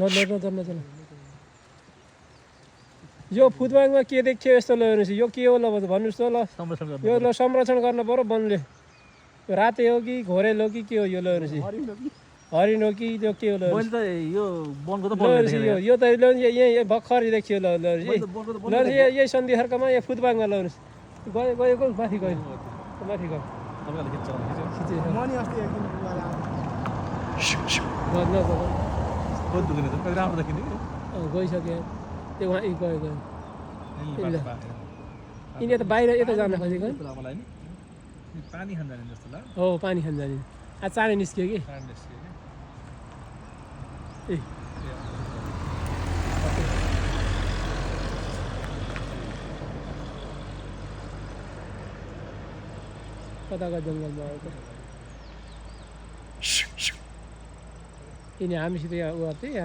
नचल यो फुटबलमा के देखियो यस्तो ल हेर्नुहोस् यो के हो ल भन्नुहोस् त ल यो ल संरक्षण गर्न पर्यो वनले यो राते हो कि घोरेल हो कि के हो यो ल हेर्नुहोस् हरिण हो कि त्यो के हो ल यो त यहीँ भर्खर देखियो ल यही सन्धिखर्कमा यहाँ फुटबलमा ल हेर्नुहोस् गएको माथि गयो माथि गयो गइसक्यो त्यो उहाँ गयो यिनी त बाहिर यता जान खोजेको पानी खान जाने जस्तो लाग्यो हो पानी खान जाने आज चाँडै निस्क्यो कि ए कताका जङ्गलमा आएको यिनी हामीसित यहाँ उहाँ चाहिँ